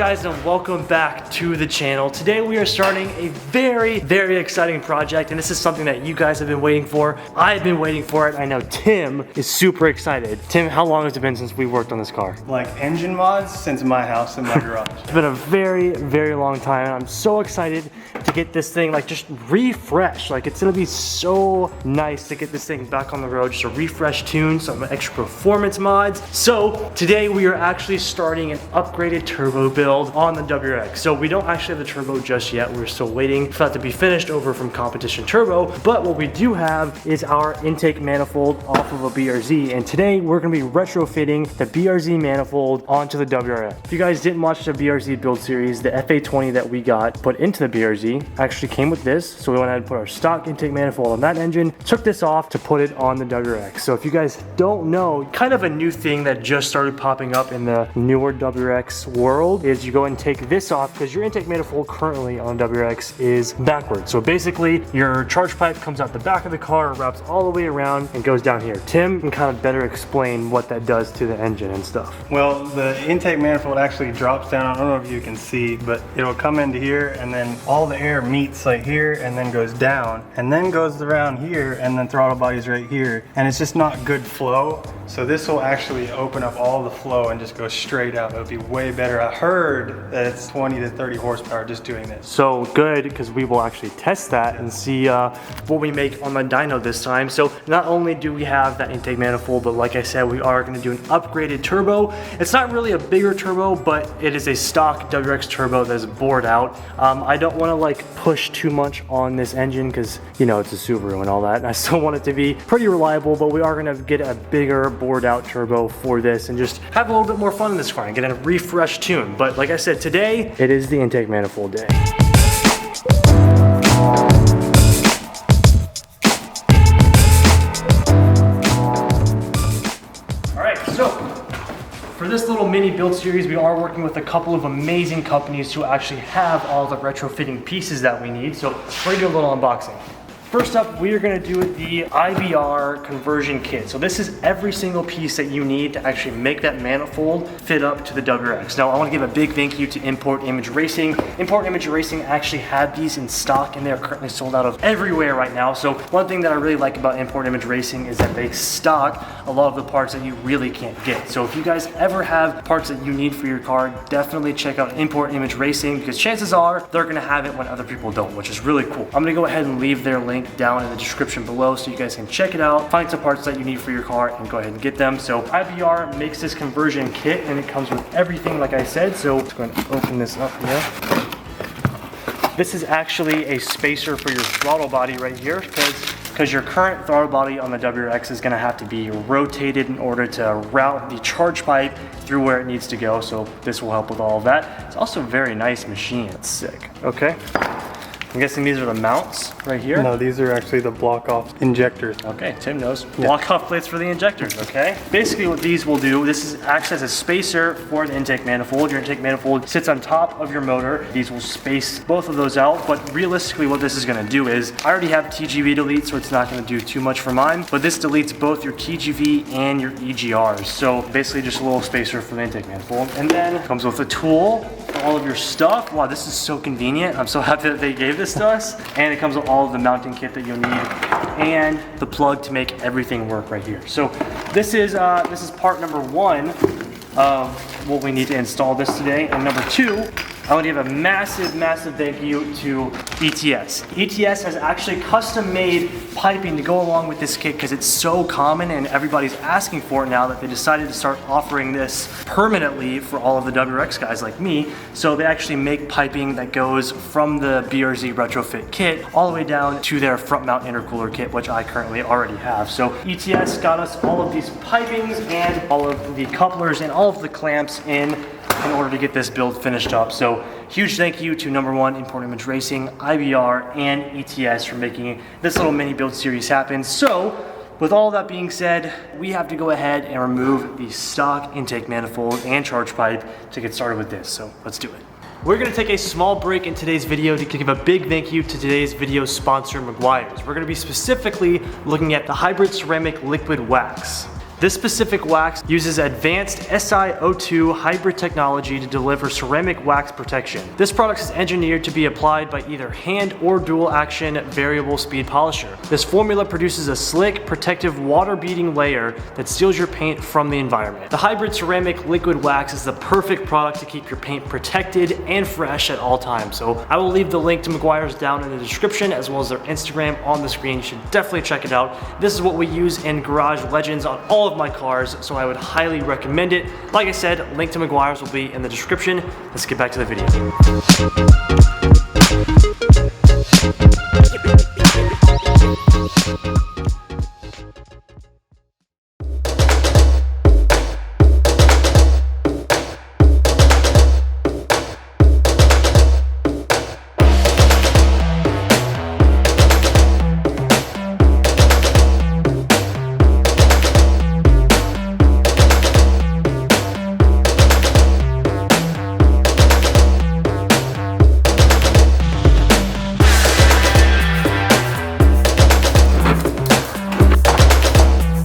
guys, and welcome back to the channel. Today we are starting a very exciting project, and this is something that you guys have been waiting for. I've been waiting for it. I know Tim is super excited. Tim, how long has it been since we worked on this car? Like engine mods since my house and my garage. It's been a very long time, and I'm so excited to get this thing like just refreshed. Like, it's gonna be so nice to get this thing back on the road, just a refresh tune, some extra performance mods. So today we are actually starting an upgraded turbo build on the WRX. So we don't actually have the turbo just yet. We're still waiting for that to be finished over from Competition Turbo. But what we do have is our intake manifold off of a BRZ. And today we're gonna be retrofitting the BRZ manifold onto the WRX. If you guys didn't watch the BRZ build series, the FA20 that we got put into the BRZ actually came with this. So we went ahead and put our stock intake manifold on that engine, took this off to put it on the WRX. So if you guys don't know, kind of a new thing that just started popping up in the newer WRX world is you go and take this off because your intake manifold currently on WRX is backwards. So basically your charge pipe comes out the back of the car, wraps all the way around and goes down here. Tim can kind of better explain what that does to the engine and stuff. Well, the intake manifold actually drops down. I don't know if you can see, but it'll come into here and then all the air meets like here and then goes down and then goes around here and then throttle body's right here. And it's just not good flow. So this will actually open up all the flow and just go straight out. It'll be way better. I heard that it's 20 to 30 horsepower just doing this. So good, because we will actually test that and see what we make on the dyno this time. So not only do we have that intake manifold, but like I said, we are going to do an upgraded turbo. It's not really a bigger turbo, but it is a stock WRX turbo that is bored out. I don't want to like push too much on this engine because, you know, it's a Subaru and all that. And I still want it to be pretty reliable, but we are going to get a bigger bored out turbo for this and just have a little bit more fun in this car and get a refresh tune. But like I said, today it is the intake manifold day. Alright, so for this little mini build series, we are working with a couple of amazing companies who actually have all the retrofitting pieces that we need. So we're gonna do a little unboxing. First up, we are going to do the IBR conversion kit. So this is every single piece that you need to actually make that manifold fit up to the WRX. Now I want to give a big thank you to Import Image Racing. Import Image Racing actually had these in stock and they are currently sold out of everywhere right now. So one thing that I really like about Import Image Racing is that they stock a lot of the parts that you really can't get. So if you guys ever have parts that you need for your car, definitely check out Import Image Racing because chances are they're going to have it when other people don't, which is really cool. I'm going to go ahead and leave their link down in the description below so you guys can check it out, find some parts that you need for your car and go ahead and get them. So IBR makes this conversion kit and it comes with everything like I said. So let's go ahead and open this up here. This is actually a spacer for your throttle body right here because your current throttle body on the WRX is going to have to be rotated in order to route the charge pipe through where it needs to go. So this will help with all of that. It's also a very nice machine. It's sick. Okay. I'm guessing these are the mounts right here? No, these are actually the block-off injectors. Okay, Tim knows. Block-off plates for the injectors, okay? Basically what these will do, acts as a spacer for the intake manifold. Your intake manifold sits on top of your motor. These will space both of those out, but realistically what this is gonna do is, I already have TGV delete, so it's not gonna do too much for mine, but this deletes both your TGV and your EGRs. So basically just a little spacer for the intake manifold. And then it comes with a tool for all of your stuff. Wow, this is so convenient. I'm so happy that they gave this to us. And it comes with all of the mounting kit that you'll need and the plug to make everything work right here. So this is part number one of what we need to install this today. And number two, I want to give a massive thank you to ETS. ETS has actually custom made piping to go along with this kit because it's so common and everybody's asking for it now that they decided to start offering this permanently for all of the WRX guys like me. So they actually make piping that goes from the BRZ retrofit kit all the way down to their front mount intercooler kit, which I currently already have. So ETS got us all of these pipings and all of the couplers and all of the clamps in order to get this build finished up. So huge thank you to number one, Import Image Racing, IBR, and ETS for making this little mini build series happen. So with all that being said, we have to go ahead and remove the stock intake manifold and charge pipe to get started with this. So let's do it. We're going to take a small break in today's video to give a big thank you to today's video sponsor, Meguiar's. We're going to be specifically looking at the hybrid ceramic liquid wax. This specific wax uses advanced SiO2 hybrid technology to deliver ceramic wax protection. This product is engineered to be applied by either hand or dual action variable speed polisher. This formula produces a slick, protective, water-beating layer that seals your paint from the environment. The hybrid ceramic liquid wax is the perfect product to keep your paint protected and fresh at all times. So I will leave the link to Meguiar's down in the description, as well as their Instagram on the screen. You should definitely check it out. This is what we use in Garage Legends on all of my cars, so I would highly recommend it. Like I said, link to Meguiar's will be in the description. Let's get back to the video.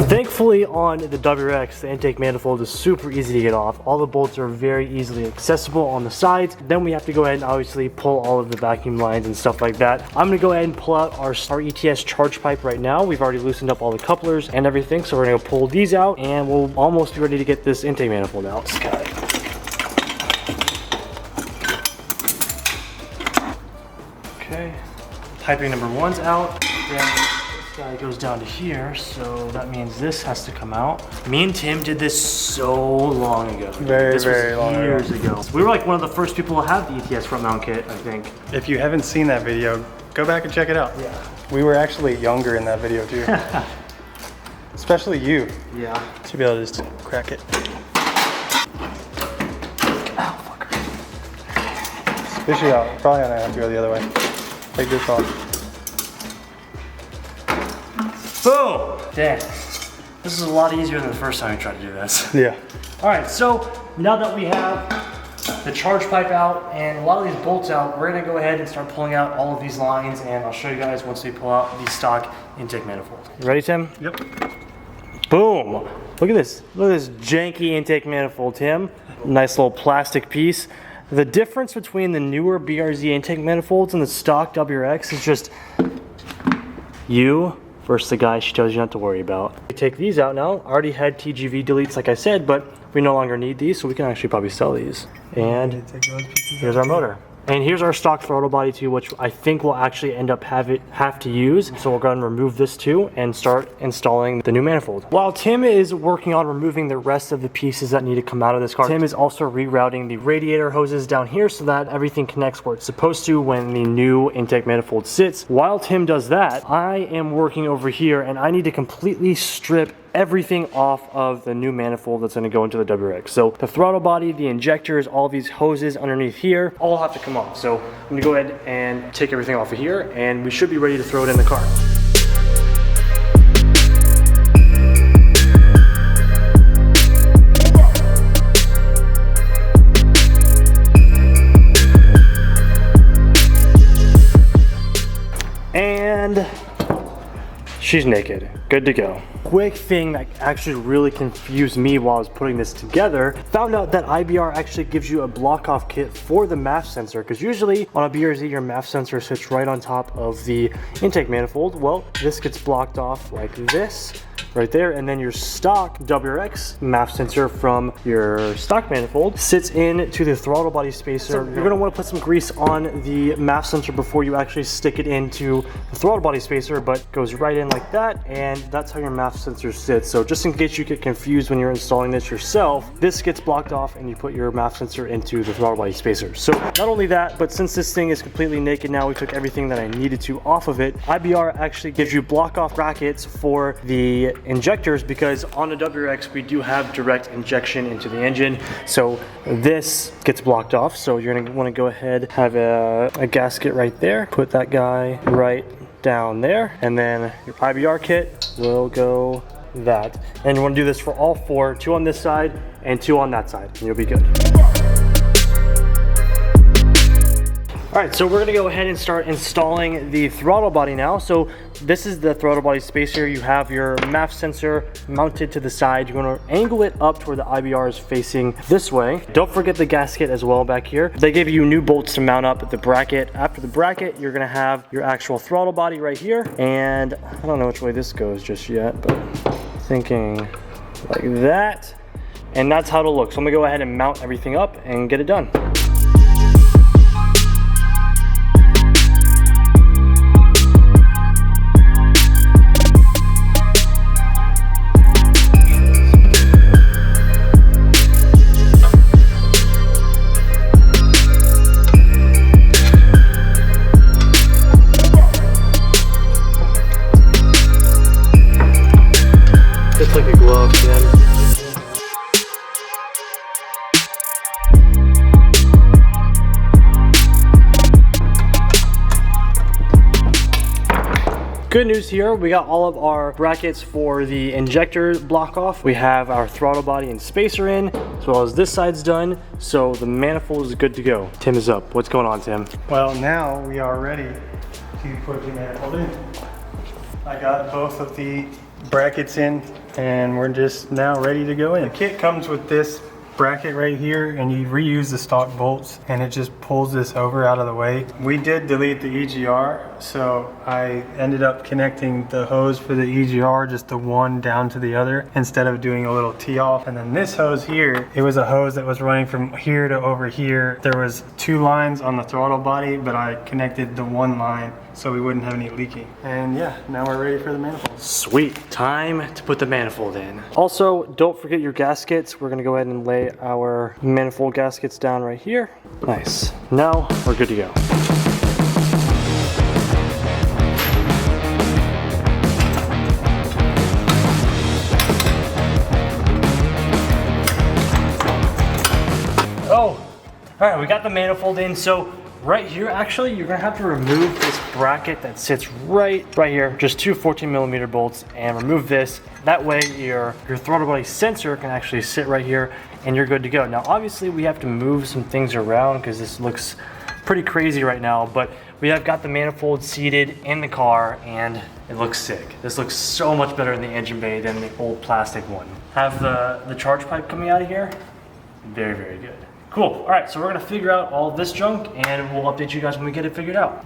Thankfully on the WRX, the intake manifold is super easy to get off. All the bolts are very easily accessible on the sides. Then we have to go ahead and obviously pull all of the vacuum lines and stuff like that. I'm gonna go ahead and pull out our ETS charge pipe right now. We've already loosened up all the couplers and everything, so we're gonna go pull these out and we'll almost be ready to get this intake manifold out. Okay, piping number 1's out. This guy goes down to here, so that means this has to come out. Me and Tim did this so long ago. Very long years ago. We were like one of the first people to have the ETS front mount kit, I think. If you haven't seen that video, go back and check it out. Yeah. We were actually younger in that video too. Especially you. Yeah. To be able to just crack it. Oh, fucker. Fish it out. Probably gonna have to go the other way. Take this off. Boom! Damn. This is a lot easier than the first time we tried to do this. Yeah. All right, so now that we have the charge pipe out and a lot of these bolts out, we're gonna go ahead and start pulling out all of these lines, and I'll show you guys once we pull out the stock intake manifold. You ready, Tim? Yep. Boom! Look at this. Look at this janky intake manifold, Tim. Nice little plastic piece. The difference between the newer BRZ intake manifolds and the stock WRX is just you versus the guy she tells you not to worry about. We take these out now. Already had TGV deletes like I said, but we no longer need these, so we can actually probably sell these. And here's our motor. And here's our stock throttle body too, which I think we'll actually end up have to use. So we're going to remove this too and start installing the new manifold. While Tim is working on removing the rest of the pieces that need to come out of this car, Tim is also rerouting the radiator hoses down here so that everything connects where it's supposed to when the new intake manifold sits. While Tim does that, I am working over here and I need to completely strip everything off of the new manifold that's going to go into the WRX. So the throttle body, the injectors, all these hoses underneath here, all have to come off. So I'm going to go ahead and take everything off of here, and we should be ready to throw it in the car. And she's naked, good to go. Quick thing that actually really confused me while I was putting this together, found out that IBR actually gives you a block off kit for the MAF sensor, because usually on a BRZ your MAF sensor sits right on top of the intake manifold. Well, this gets blocked off like this right there, and then your stock WRX MAF sensor from your stock manifold sits into the throttle body spacer. So you're going to want to put some grease on the MAF sensor before you actually stick it into the throttle body spacer, but goes right in like that, and that's how your MAF sensor sits. So just in case you get confused when you're installing this yourself, this gets blocked off and you put your MAF sensor into the throttle body spacer. So not only that, but since this thing is completely naked now, we took everything that I needed to off of it. IBR actually gives you block off brackets for the injectors, because on the WRX we do have direct injection into the engine, so this gets blocked off. So you're going to want to go ahead, have a gasket right there, put that guy right down there, and then your IBR kit will go that. And you want to do this for all four, 2 on this side and 2 on that side, and you'll be good. All right, so we're gonna go ahead and start installing the throttle body now. So this is the throttle body spacer. You have your MAF sensor mounted to the side. You're gonna angle it up toward the IBR is facing this way. Don't forget the gasket as well back here. They give you new bolts to mount up the bracket. After the bracket, you're gonna have your actual throttle body right here. And I don't know which way this goes just yet, but thinking like that. And that's how it'll look. So I'm gonna go ahead and mount everything up and get it done. Good news here, we got all of our brackets for the injector block off. We have our throttle body and spacer in, as well as this side's done, so the manifold is good to go. Tim is up. What's going on, Tim? Well, now we are ready to put the manifold in. I got both of the brackets in, and we're just now ready to go in. The kit comes with this bracket right here, and you reuse the stock bolts, and it just pulls this over out of the way. We did delete the EGR, so I ended up connecting the hose for the EGR, just the one down to the other, instead of doing a little tee off. And then this hose here, it was a hose that was running from here to over here. There was 2 lines on the throttle body, but I connected the one line so we wouldn't have any leaking. And yeah, now we're ready for the manifold. Sweet, time to put the manifold in. Also, don't forget your gaskets. We're gonna go ahead and lay our manifold gaskets down right here. Nice, now we're good to go. Oh, all right, we got the manifold in. So right here, actually, you're gonna have to remove this bracket that sits right here, just 2 14mm bolts, and remove this. That way your throttle body sensor can actually sit right here and you're good to go. Now, obviously we have to move some things around because this looks pretty crazy right now, but we have got the manifold seated in the car and it looks sick. This looks so much better in the engine bay than the old plastic one. Have the charge pipe coming out of here. Very, very good. Cool. All right, so we're gonna figure out all of this junk and we'll update you guys when we get it figured out.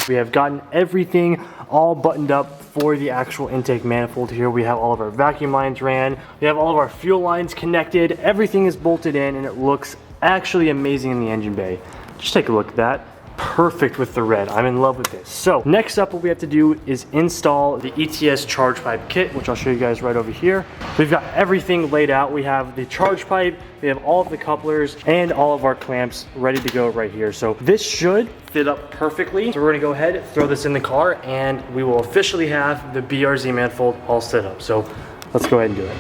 We have gotten everything all buttoned up for the actual intake manifold here. We have all of our vacuum lines ran. We have all of our fuel lines connected. Everything is bolted in and it looks actually amazing in the engine bay. Just take a look at that. Perfect with the red. I'm in love with this. So next up, what we have to do is install the ETS charge pipe kit, which I'll show you guys right over here. We've got everything laid out. We have the charge pipe, we have all of the couplers and all of our clamps ready to go right here. So this should fit up perfectly. So we're gonna go ahead, throw this in the car, and we will officially have the BRZ manifold all set up. So let's go ahead and do it.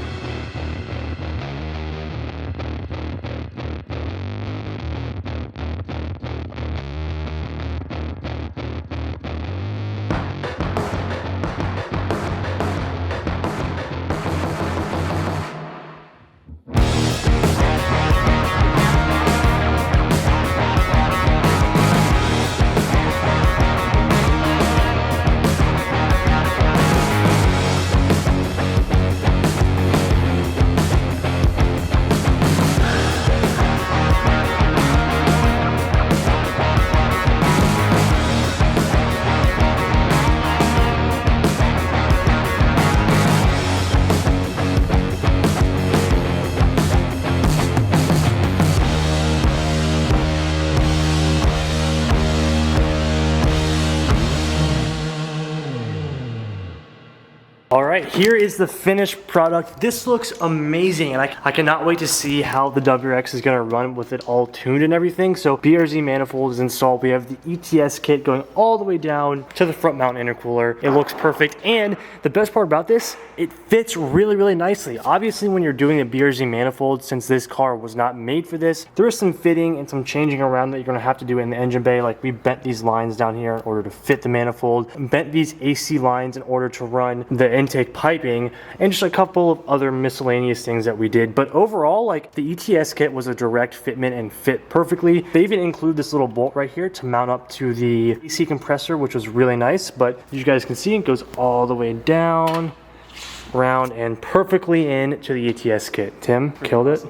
All right, here is the finished product. This looks amazing, and I cannot wait to see how the WRX is gonna run with it all tuned and everything. So BRZ manifold is installed. We have the ETS kit going all the way down to the front mount intercooler. It looks perfect, and the best part about this, it fits really, really nicely. Obviously, when you're doing a BRZ manifold, since this car was not made for this, there is some fitting and some changing around that you're gonna have to do in the engine bay. Like we bent these lines down here in order to fit the manifold, bent these AC lines in order to run the intake intake piping, and just a couple of other miscellaneous things that we did. But overall, like, the ETS kit was a direct fitment and fit perfectly. They even include this little bolt right here to mount up to the AC compressor, which was really nice. But you guys can see it goes all the way down, round, and perfectly into the ETS kit. Tim, killed it.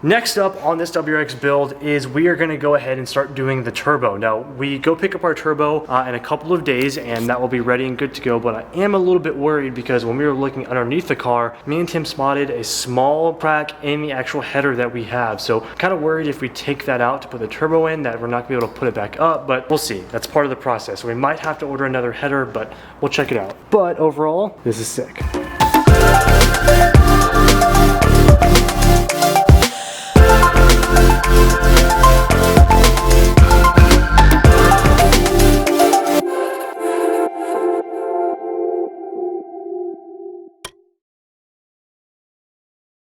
Next up on this WRX build is we are going to go ahead and start doing the turbo. Now, we go pick up our turbo in a couple of days, and that will be ready and good to go, but I am a little bit worried because when we were looking underneath the car, me and Tim spotted a small crack in the actual header that we have. So kind of worried if we take that out to put the turbo in that we're not going to be able to put it back up, but we'll see. That's part of the process. So we might have to order another header, but we'll check it out. But overall, this is sick.